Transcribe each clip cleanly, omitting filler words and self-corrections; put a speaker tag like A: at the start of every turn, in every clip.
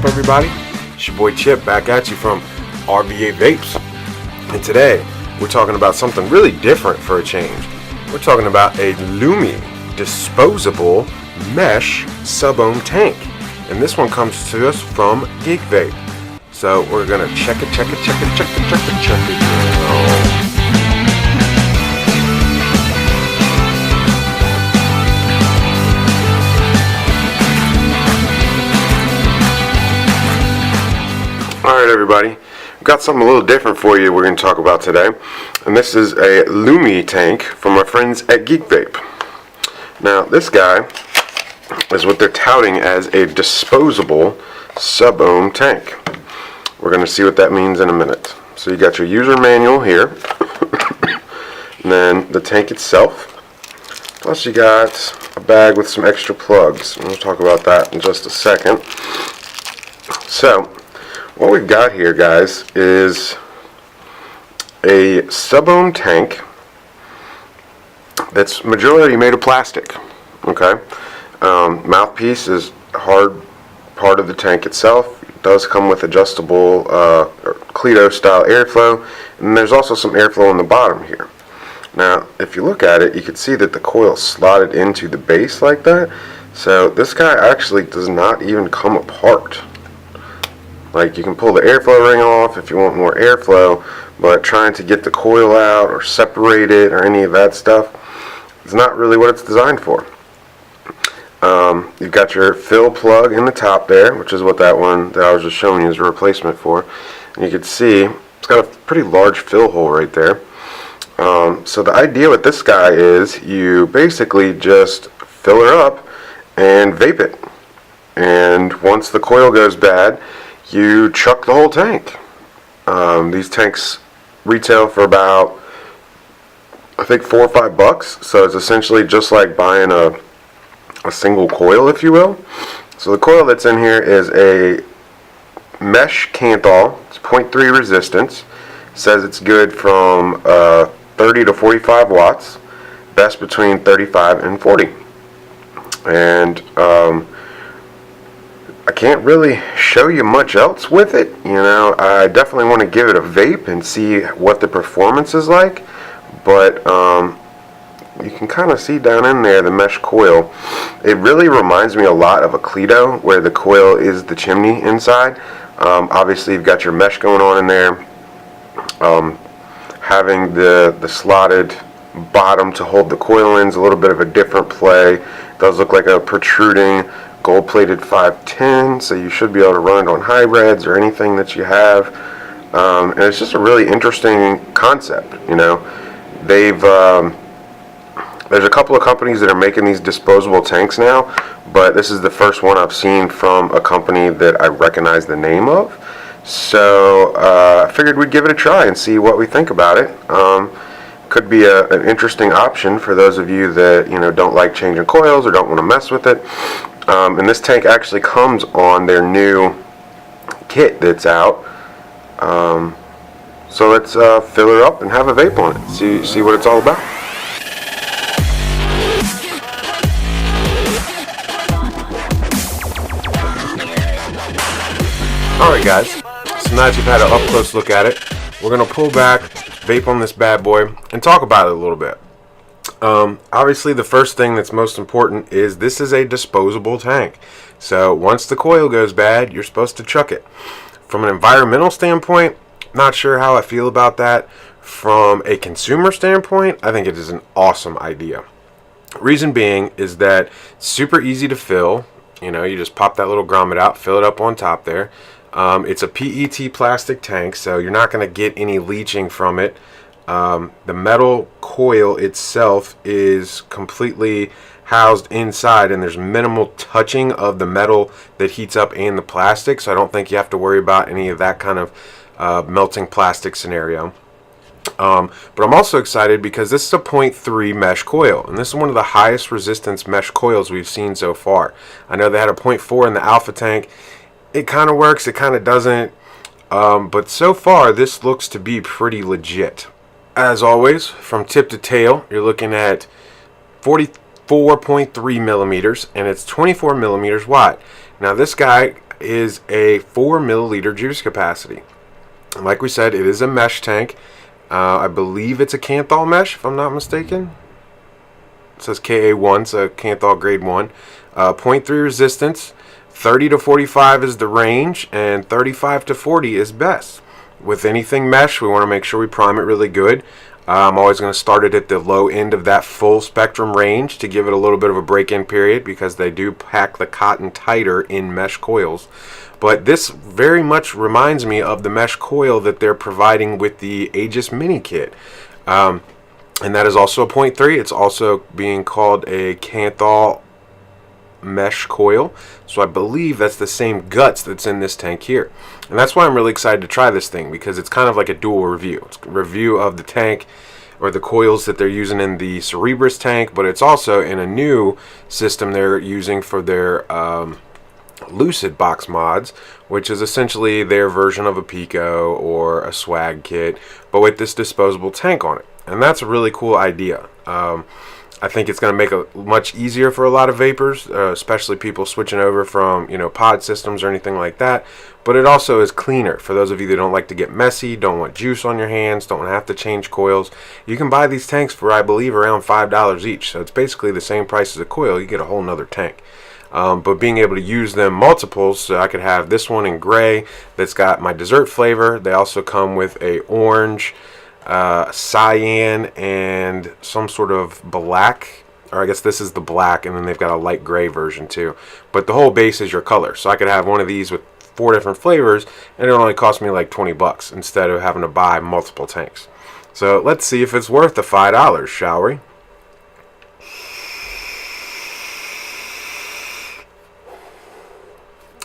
A: up, everybody? It's your boy Chip back at you from RVA Vapes. And today we're talking about something really different for a change. We're talking about a Lumi disposable mesh sub-ohm tank. And this one comes to us from GeekVape. So we're gonna check it. Alright everybody, we've got something a little different for you we're going to talk about today. And this is a Lumi tank from our friends at GeekVape. Now this guy is what they're touting as a disposable sub-ohm tank. We're going to see what that means in a minute. So you got your user manual here, and then the tank itself, plus you got a bag with some extra plugs. We'll talk about that in just a second. So what we've got here, guys, is a sub-ohm tank that's majority made of plastic. Okay, mouthpiece is a hard part of the tank itself. It does come with adjustable Cledo style airflow, and there's also some airflow on the bottom here. Now if you look at it, you can see that the coil slotted into the base like that. So this guy actually does not even come apart. Like, you can pull the airflow ring off if you want more airflow, but trying to get the coil out or separate it or any of that stuff is not really what it's designed for. You've got your fill plug in the top there, which is what that one that I was just showing you is a replacement for. And you can see it's got a pretty large fill hole right there. So the idea with this guy is you basically just fill her up and vape it. And once the coil goes bad, you chuck the whole tank. These tanks retail for about, I think, $4 or $5. So it's essentially just like buying a single coil, if you will. So the coil that's in here is a mesh Canthal. It's 0.3 resistance. It says it's good from 30 to 45 watts. Best between 35 and 40. And I can't really show you much else with it. You know, I definitely want to give it a vape and see what the performance is like, but you can kind of see down in there the mesh coil. It really reminds me a lot of a Cledo, where the coil is the chimney inside. Obviously you've got your mesh going on in there, having the slotted bottom to hold the coil in is a little bit of a different play. It does look like a protruding gold-plated 510, so you should be able to run it on hybrids or anything that you have. And it's just a really interesting concept. You know, there's a couple of companies that are making these disposable tanks now, but this is the first one I've seen from a company that I recognize the name of. So I figured we'd give it a try and see what we think about it. Could be an interesting option for those of you that, you know, don't like changing coils or don't want to mess with it. And this tank actually comes on their new kit that's out. So let's fill her up and have a vape on it. See what it's all about. Alright guys, so now that you've had an up-close look at it, we're going to pull back, vape on this bad boy, and talk about it a little bit. Obviously the first thing that's most important is this is a disposable tank. So once the coil goes bad, you're supposed to chuck it. From an environmental standpoint, not sure how I feel about that. From a consumer standpoint, I think it is an awesome idea. Reason being is that it's super easy to fill. You know, you just pop that little grommet out, fill it up on top there. It's a PET plastic tank, so you're not going to get any leaching from it. The metal coil itself is completely housed inside, and there's minimal touching of the metal that heats up and the plastic, so I don't think you have to worry about any of that kind of melting plastic scenario. But I'm also excited because this is a 0.3 mesh coil, and this is one of the highest resistance mesh coils we've seen so far. I know they had a 0.4 in the alpha tank. It kind of works, it kind of doesn't, but so far this looks to be pretty legit. As always, from tip to tail, you're looking at 44.3 millimeters, and it's 24 millimeters wide. Now this guy is a 4 milliliter juice capacity. And like we said, it is a mesh tank. I believe it's a Kanthal mesh, if I'm not mistaken. It says KA1, so Kanthal grade 1. 0.3 resistance, 30 to 45 is the range, and 35 to 40 is best. With anything mesh, we want to make sure we prime it really good. I'm always going to start it at the low end of that full spectrum range to give it a little bit of a break-in period, because they do pack the cotton tighter in mesh coils. But this very much reminds me of the mesh coil that they're providing with the Aegis mini kit. And that is also a 0.3. It's also being called a Kanthal mesh coil, so I believe that's the same guts that's in this tank here, and that's why I'm really excited to try this thing, because it's kind of like a dual review. It's a review of the tank, or the coils that they're using in the Cerebrus tank, but it's also in a new system they're using for their Lucid box mods, which is essentially their version of a Pico or a swag kit, but with this disposable tank on it. And that's a really cool idea. I think it's going to make it much easier for a lot of vapors, especially people switching over from, pod systems or anything like that. But it also is cleaner for those of you that don't like to get messy, don't want juice on your hands, don't have to change coils. You can buy these tanks for, I believe, around $5 each. So it's basically the same price as a coil. You get a whole nother tank. But being able to use them multiples, so I could have this one in gray that's got my dessert flavor. They also come with a orange, cyan, and some sort of black, or I guess this is the black, and then they've got a light gray version too. But the whole base is your color, so I could have one of these with 4 different flavors, and it only cost me like 20 bucks instead of having to buy multiple tanks. So let's see if it's worth the $5, shall we?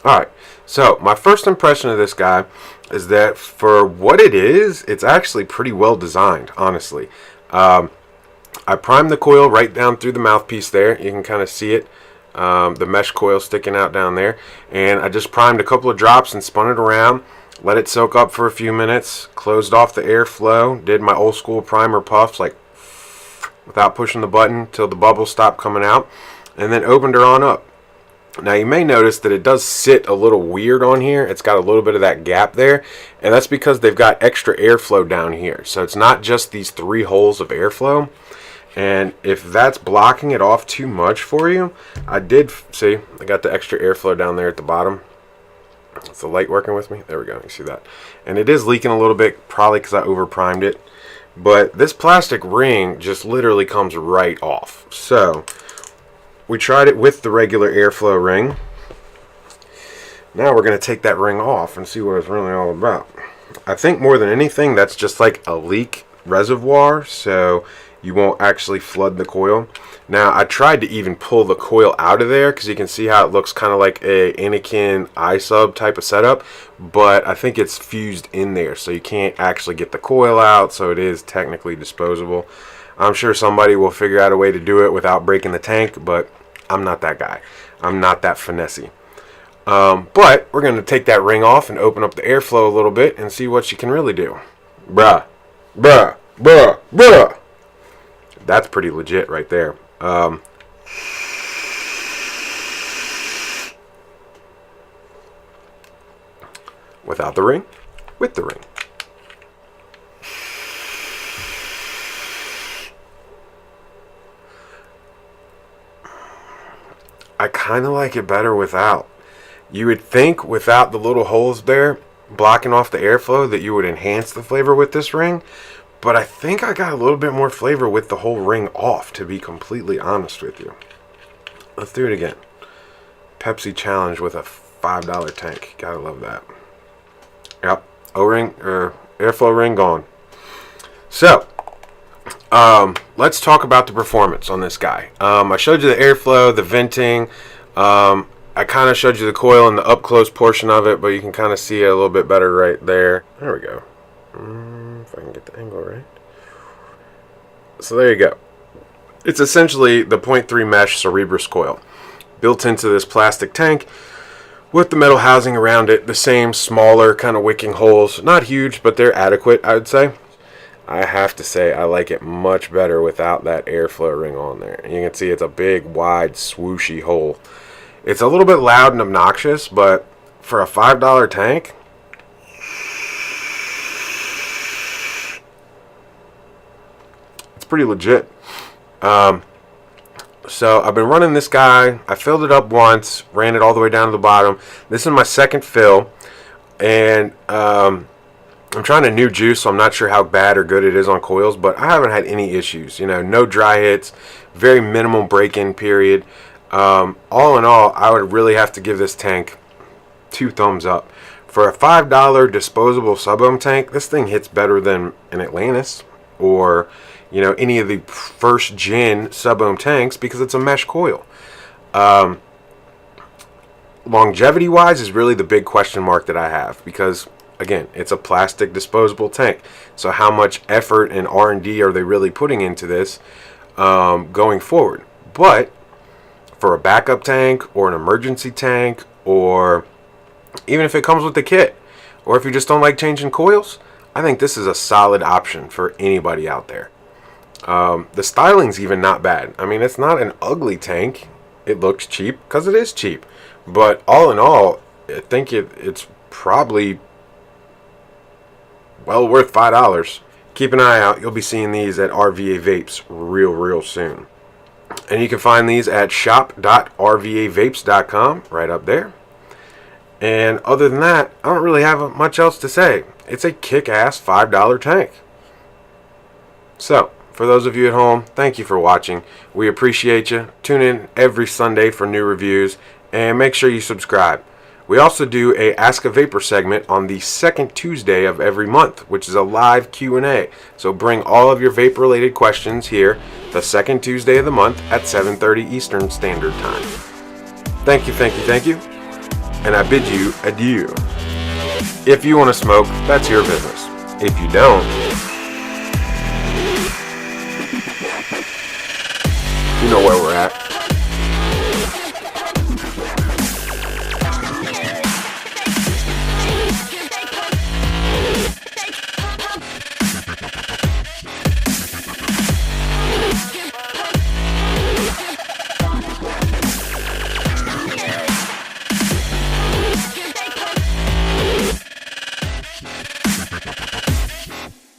A: Alright, so my first impression of this guy is that for what it is, it's actually pretty well designed, honestly. I primed the coil right down through the mouthpiece there. You can kind of see it, the mesh coil sticking out down there. And I just primed a couple of drops and spun it around, let it soak up for a few minutes, closed off the airflow, did my old school primer puffs, like without pushing the button till the bubbles stopped coming out, and then opened her on up. Now you may notice that it does sit a little weird on here. It's got a little bit of that gap there, and that's because they've got extra airflow down here. So it's not just these 3 holes of airflow, and if that's blocking it off too much for you, I did see I got the extra airflow down there at the bottom. Is the light working with me? There we go, you see that. And it is leaking a little bit, probably because I over primed it, but this plastic ring just literally comes right off. So we tried it with the regular airflow ring. Now we're going to take that ring off and see what it's really all about. I think more than anything, that's just like a leak reservoir, so you won't actually flood the coil. Now I tried to even pull the coil out of there, because you can see how it looks kind of like a Anakin iSub type of setup, but I think it's fused in there, so you can't actually get the coil out, so it is technically disposable. I'm sure somebody will figure out a way to do it without breaking the tank, but I'm not that guy. I'm not that finessey. But we're going to take that ring off and open up the airflow a little bit and see what you can really do. Bruh. Bruh. Bruh. Bruh. That's pretty legit right there. Without the ring, with the ring. I kind of like it better without. You would think without the little holes there blocking off the airflow that you would enhance the flavor with this ring, but I think I got a little bit more flavor with the whole ring off, to be completely honest with you. Let's do it again. Pepsi challenge with a $5 tank. Gotta love that. Yep, O-ring or airflow ring gone. So let's talk about the performance on this guy. I showed you the airflow, the venting. I kind of showed you the coil and the up close portion of it, but you can kind of see it a little bit better right there. There we go. If I can get the angle right. So there you go. It's essentially the 0.3 mesh Cerebrus coil built into this plastic tank with the metal housing around it. The same smaller kind of wicking holes. Not huge, but they're adequate, I would say. I have to say I like it much better without that airflow ring on there. You can see it's a big, wide, swooshy hole. It's a little bit loud and obnoxious, but for a $5 tank, it's pretty legit. So I've been running this guy. I filled it up once, ran it all the way down to the bottom. This is my second fill, and I'm trying a new juice, so I'm not sure how bad or good it is on Coils, but I haven't had any issues. You know, no dry hits, very minimal break-in period. All in all, I would really have to give this tank 2 thumbs up. For a $5 disposable sub-ohm tank, this thing hits better than an Atlantis or, you know, any of the first gen sub-ohm tanks because it's a mesh coil. Longevity wise is really the big question mark that I have, because again, it's a plastic disposable tank. So how much effort and R&D are they really putting into this going forward? But for a backup tank or an emergency tank, or even if it comes with the kit, or if you just don't like changing coils, I think this is a solid option for anybody out there. The styling's even not bad. I mean, it's not an ugly tank. It looks cheap because it is cheap. But all in all, I think it's probably well worth $5. Keep an eye out. You'll be seeing these at RVA Vapes real soon. And you can find these at shop.rvavapes.com, right up there. And other than that, I don't really have much else to say. It's a kick-ass $5 tank. So, for those of you at home, thank you for watching. We appreciate you. Tune in every Sunday for new reviews, and make sure you subscribe. We also do a Ask a Vapor segment on the second Tuesday of every month, which is a live Q&A. So bring all of your vape-related questions here the second Tuesday of the month at 7:30 Eastern Standard Time. Thank you, and I bid you adieu. If you want to smoke, that's your business. If you don't, you know where we're at.